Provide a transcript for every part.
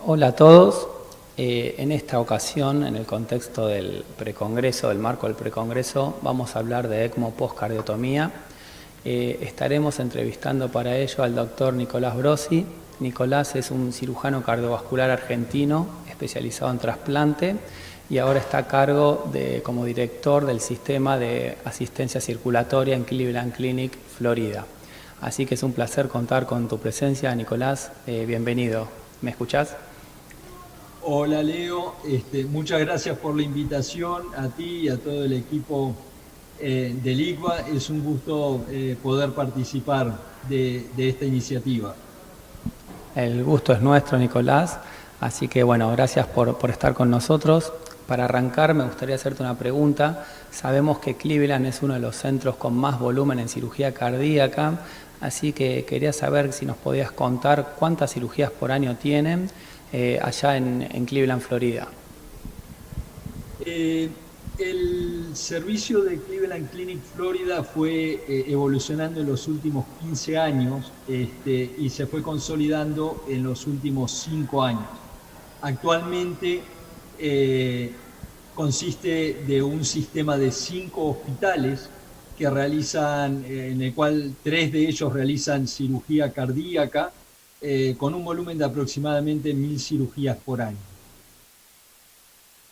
Hola a todos. En esta ocasión, en el contexto del precongreso, del marco del precongreso, vamos a hablar de ECMO postcardiotomía. Estaremos entrevistando para ello al doctor Nicolás Brosi. Nicolás es un cirujano cardiovascular argentino especializado en trasplante y ahora está a cargo como director del sistema de asistencia circulatoria en Cleveland Clinic, Florida. Así que es un placer contar con tu presencia, Nicolás. Bienvenido. ¿Me escuchás? Hola Leo, muchas gracias por la invitación a ti y a todo el equipo del ICVA. Es un gusto poder participar de esta iniciativa. El gusto es nuestro, Nicolás. Así que bueno, gracias por estar con nosotros. Para arrancar, me gustaría hacerte una pregunta. Sabemos que Cleveland es uno de los centros con más volumen en cirugía cardíaca, así que quería saber si nos podías contar cuántas cirugías por año tienen allá en Cleveland, Florida. Eh, el servicio de Cleveland Clinic Florida fue evolucionando en los últimos 15 años y se fue consolidando en los últimos 5 años. Actualmente consiste de un sistema de 5 hospitales que realizan, en el cual 3 de ellos realizan cirugía cardíaca con un volumen de aproximadamente 1000 cirugías por año.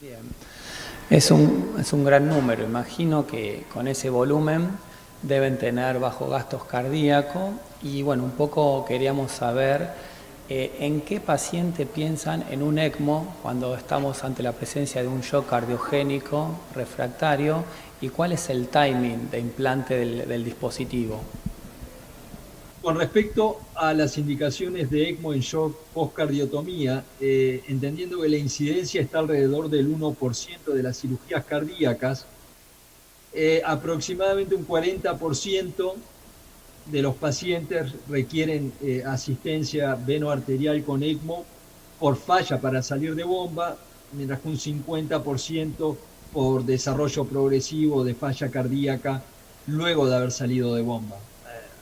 Bien. Es un gran número. Imagino que con ese volumen deben tener bajo gastos cardíacos y bueno, un poco queríamos saber en qué paciente piensan en un ECMO cuando estamos ante la presencia de un shock cardiogénico refractario y cuál es el timing de implante del dispositivo. Con respecto a las indicaciones de ECMO en shock postcardiotomía, entendiendo que la incidencia está alrededor del 1% de las cirugías cardíacas, aproximadamente un 40% de los pacientes requieren asistencia venoarterial con ECMO por falla para salir de bomba, mientras que un 50% por desarrollo progresivo de falla cardíaca luego de haber salido de bomba,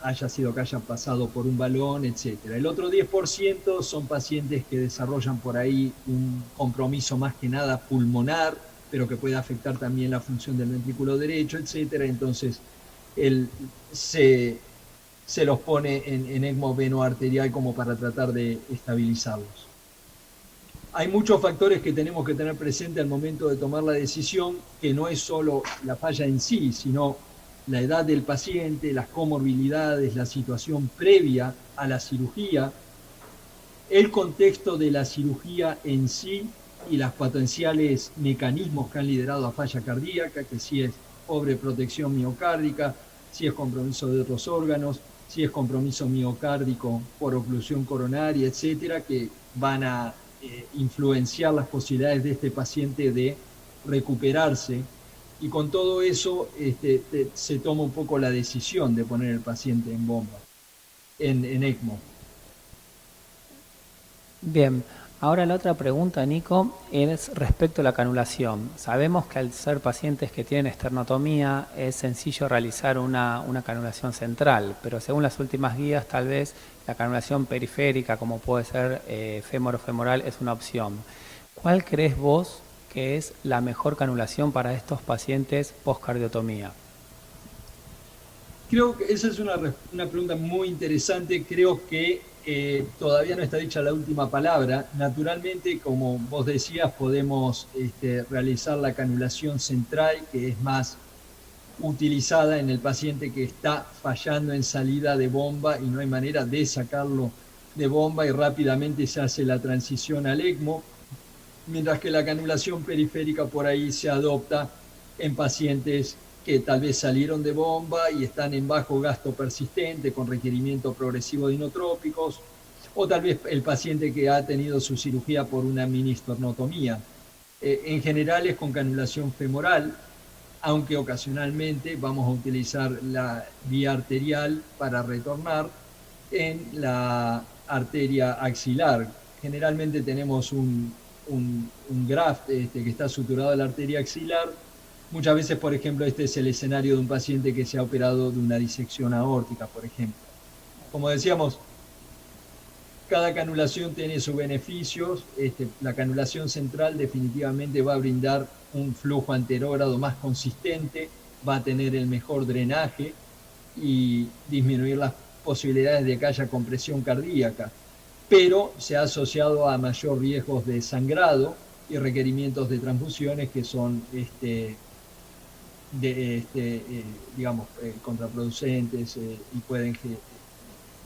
haya sido que hayan pasado por un balón, etc. El otro 10% son pacientes que desarrollan por ahí un compromiso más que nada pulmonar, pero que puede afectar también la función del ventrículo derecho, etc. Entonces, se los pone en ECMO venoarterial como para tratar de estabilizarlos. Hay muchos factores que tenemos que tener presente al momento de tomar la decisión, que no es solo la falla en sí, sino la edad del paciente, las comorbilidades, la situación previa a la cirugía, el contexto de la cirugía en sí y los potenciales mecanismos que han liderado a falla cardíaca, que si es pobre protección miocárdica, si es compromiso de otros órganos, si es compromiso miocárdico por oclusión coronaria, etcétera, que van a influenciar las posibilidades de este paciente de recuperarse. Y con todo eso se toma un poco la decisión de poner el paciente en bomba, en ECMO. Bien, ahora la otra pregunta, Nico, es respecto a la canulación. Sabemos que al ser pacientes que tienen esternotomía es sencillo realizar una canulación central, pero según las últimas guías tal vez la canulación periférica, como puede ser fémoro-femoral, es una opción. ¿Cuál crees vos que es la mejor canulación para estos pacientes postcardiotomía? Creo que esa es una pregunta muy interesante. Creo que todavía no está dicha la última palabra. Naturalmente, como vos decías, podemos realizar la canulación central, que es más utilizada en el paciente que está fallando en salida de bomba y no hay manera de sacarlo de bomba y rápidamente se hace la transición al ECMO, mientras que la canulación periférica por ahí se adopta en pacientes que tal vez salieron de bomba y están en bajo gasto persistente con requerimiento progresivo de inotrópicos, o tal vez el paciente que ha tenido su cirugía por una mini esternotomía. En general es con canulación femoral, aunque ocasionalmente vamos a utilizar la vía arterial para retornar en la arteria axilar. Generalmente tenemos un graft que está suturado a la arteria axilar. Muchas veces, por ejemplo, este es el escenario de un paciente que se ha operado de una disección aórtica, por ejemplo. Como decíamos, Cada canulación tiene sus beneficios. La canulación central definitivamente va a brindar un flujo anterógrado más consistente, va a tener el mejor drenaje y disminuir las posibilidades de que haya compresión cardíaca, pero se ha asociado a mayor riesgos de sangrado y requerimientos de transfusiones que son contraproducentes y pueden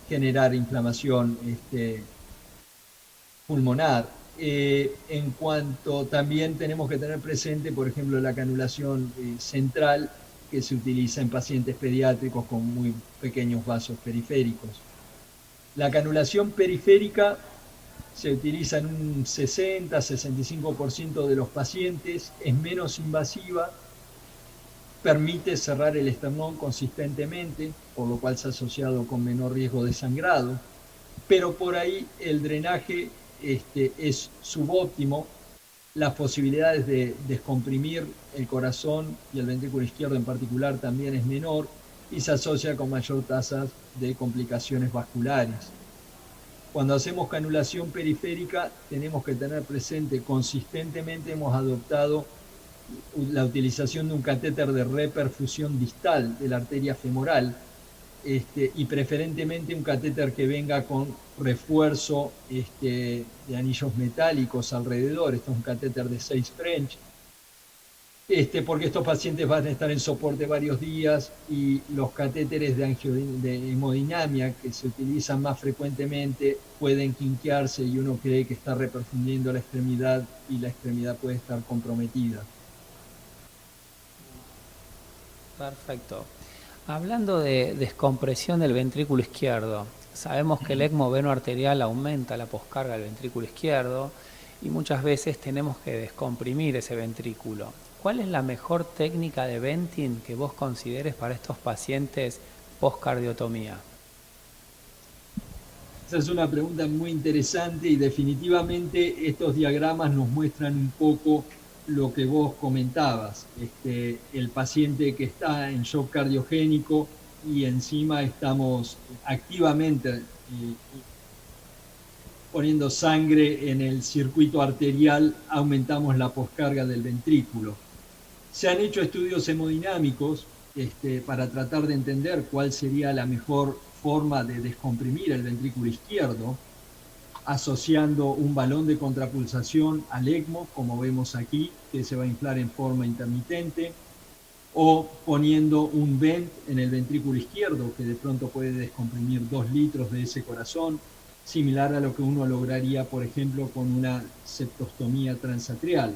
generar inflamación pulmonar. En cuanto también tenemos que tener presente, por ejemplo, la canulación central que se utiliza en pacientes pediátricos con muy pequeños vasos periféricos. La canulación periférica se utiliza en un 60-65% de los pacientes, es menos invasiva, permite cerrar el esternón consistentemente, por lo cual se ha asociado con menor riesgo de sangrado, pero por ahí el drenaje es subóptimo, las posibilidades de descomprimir el corazón y el ventrículo izquierdo en particular también es menor y se asocia con mayor tasa de complicaciones vasculares. Cuando hacemos canulación periférica tenemos que tener presente, consistentemente hemos adoptado la utilización de un catéter de reperfusión distal de la arteria femoral, y preferentemente un catéter que venga con refuerzo de anillos metálicos alrededor. Esto es un catéter de 6 French, porque estos pacientes van a estar en soporte varios días y los catéteres de hemodinamia que se utilizan más frecuentemente pueden quinquearse y uno cree que está reperfundiendo la extremidad y la extremidad puede estar comprometida. Perfecto. Hablando de descompresión del ventrículo izquierdo, sabemos que el ECMO venoarterial aumenta la poscarga del ventrículo izquierdo y muchas veces tenemos que descomprimir ese ventrículo. ¿Cuál es la mejor técnica de venting que vos consideres para estos pacientes postcardiotomía? Esa es una pregunta muy interesante y definitivamente estos diagramas nos muestran un poco lo que vos comentabas, el paciente que está en shock cardiogénico y encima estamos activamente poniendo sangre en el circuito arterial, aumentamos la poscarga del ventrículo. Se han hecho estudios hemodinámicos para tratar de entender cuál sería la mejor forma de descomprimir el ventrículo izquierdo, asociando un balón de contrapulsación al ECMO, como vemos aquí, que se va a inflar en forma intermitente, o poniendo un vent en el ventrículo izquierdo, que de pronto puede descomprimir 2 litros de ese corazón, similar a lo que uno lograría, por ejemplo, con una septostomía transatrial.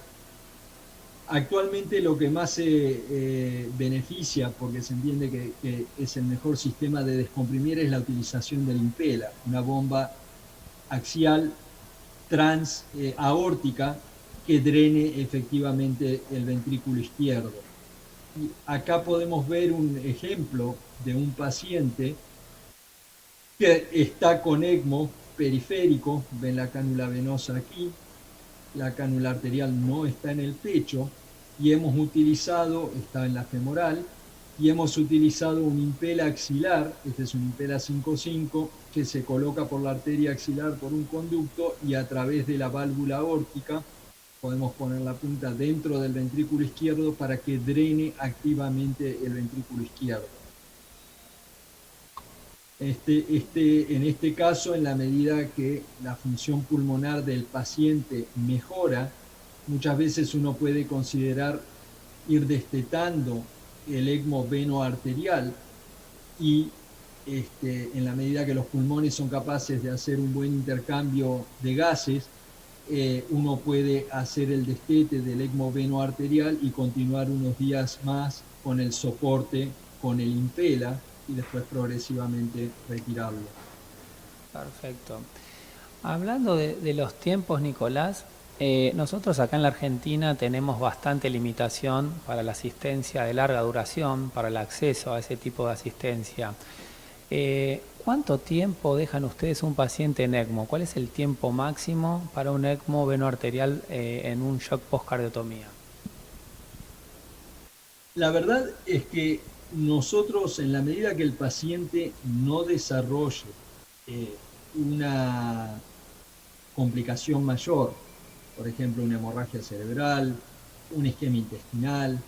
Actualmente lo que más se beneficia, porque se entiende que es el mejor sistema de descomprimir, es la utilización del Impella, una bomba axial transaórtica que drene efectivamente el ventrículo izquierdo. Y acá podemos ver un ejemplo de un paciente que está con ECMO periférico, ven la cánula venosa aquí, la cánula arterial no está en el pecho y hemos utilizado, está en la femoral, y hemos utilizado un Impella axilar, este es un Impella 5.5, que se coloca por la arteria axilar por un conducto y a través de la válvula aórtica podemos poner la punta dentro del ventrículo izquierdo para que drene activamente el ventrículo izquierdo. En este caso, en la medida que la función pulmonar del paciente mejora, muchas veces uno puede considerar ir destetando el ECMO venoarterial y en la medida que los pulmones son capaces de hacer un buen intercambio de gases, uno puede hacer el destete del ECMO venoarterial y continuar unos días más con el soporte, con el Impella, y después progresivamente retirarlo. Perfecto. Hablando de los tiempos, Nicolás, nosotros acá en la Argentina tenemos bastante limitación para la asistencia de larga duración, para el acceso a ese tipo de asistencia. ¿Cuánto tiempo dejan ustedes un paciente en ECMO? ¿Cuál es el tiempo máximo para un ECMO venoarterial en un shock postcardiotomía? La verdad es que nosotros, en la medida que el paciente no desarrolle una complicación mayor, por ejemplo, una hemorragia cerebral, un isquemia intestinal,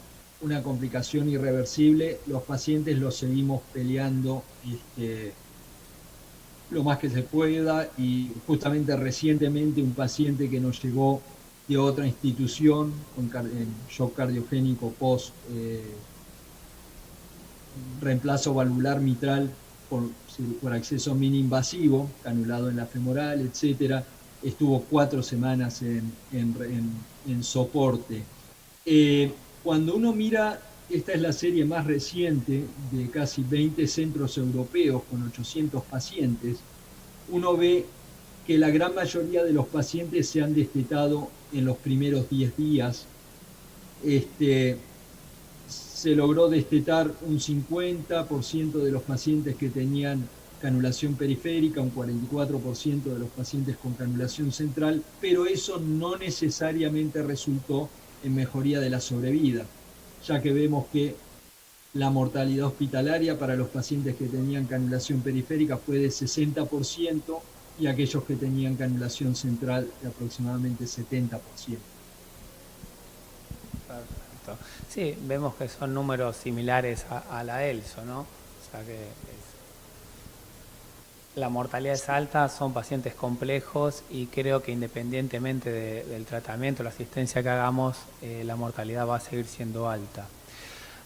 una complicación irreversible, los pacientes los seguimos peleando lo más que se pueda, y justamente recientemente un paciente que nos llegó de otra institución con shock cardiogénico post reemplazo valvular mitral por acceso mini-invasivo, canulado en la femoral, etcétera, estuvo 4 semanas en soporte. Cuando uno mira, esta es la serie más reciente de casi 20 centros europeos con 800 pacientes, uno ve que la gran mayoría de los pacientes se han destetado en los primeros 10 días. Se logró destetar un 50% de los pacientes que tenían canulación periférica, un 44% de los pacientes con canulación central, pero eso no necesariamente resultó en mejoría de la sobrevida, ya que vemos que la mortalidad hospitalaria para los pacientes que tenían canulación periférica fue de 60% y aquellos que tenían canulación central de aproximadamente 70%. Perfecto. Sí, vemos que son números similares a la ELSO, ¿no? O sea que la mortalidad es alta, son pacientes complejos y creo que independientemente del tratamiento, la asistencia que hagamos, la mortalidad va a seguir siendo alta.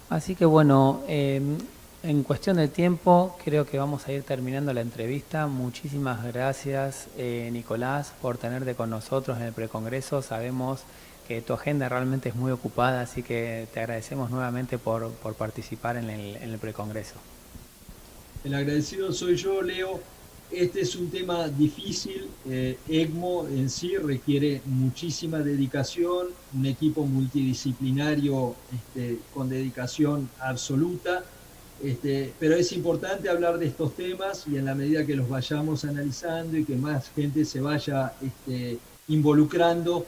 Así que bueno, en cuestión de tiempo creo que vamos a ir terminando la entrevista. Muchísimas gracias, Nicolás, por tenerte con nosotros en el precongreso. Sabemos que tu agenda realmente es muy ocupada, así que te agradecemos nuevamente por participar en el precongreso. El agradecido soy yo, Leo. Este es un tema difícil. ECMO en sí requiere muchísima dedicación, un equipo multidisciplinario con dedicación absoluta, pero es importante hablar de estos temas, y en la medida que los vayamos analizando y que más gente se vaya involucrando,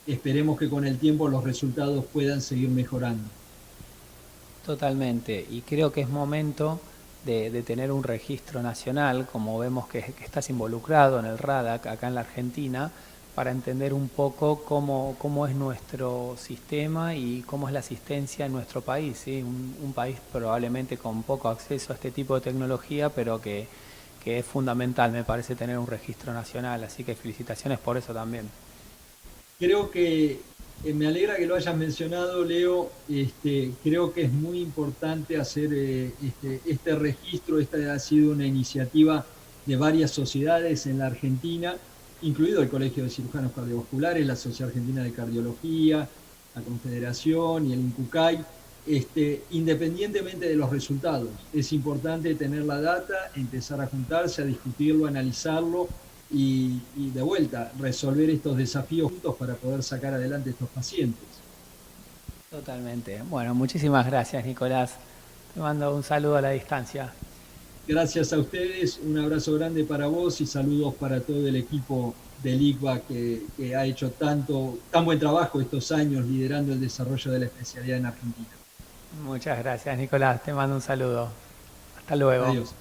esperemos que con el tiempo los resultados puedan seguir mejorando. Totalmente, y creo que es momento de tener un registro nacional, como vemos que estás involucrado en el RADAC acá en la Argentina, para entender un poco cómo es nuestro sistema y cómo es la asistencia en nuestro país, ¿sí? Un país probablemente con poco acceso a este tipo de tecnología, pero que es fundamental, me parece, tener un registro nacional, así que felicitaciones por eso también. Creo que me alegra que lo hayas mencionado, Leo. Creo que es muy importante hacer este registro. Esta ha sido una iniciativa de varias sociedades en la Argentina, incluido el Colegio de Cirujanos Cardiovasculares, la Sociedad Argentina de Cardiología, la Confederación y el INCUCAI. Independientemente de los resultados, es importante tener la data, empezar a juntarse, a discutirlo, a analizarlo, y de vuelta, resolver estos desafíos juntos para poder sacar adelante estos pacientes. Totalmente. Bueno, muchísimas gracias, Nicolás. Te mando un saludo a la distancia. Gracias a ustedes, un abrazo grande para vos y saludos para todo el equipo del ICVA que ha hecho tan buen trabajo estos años liderando el desarrollo de la especialidad en Argentina. Muchas gracias, Nicolás. Te mando un saludo. Hasta luego. Adiós.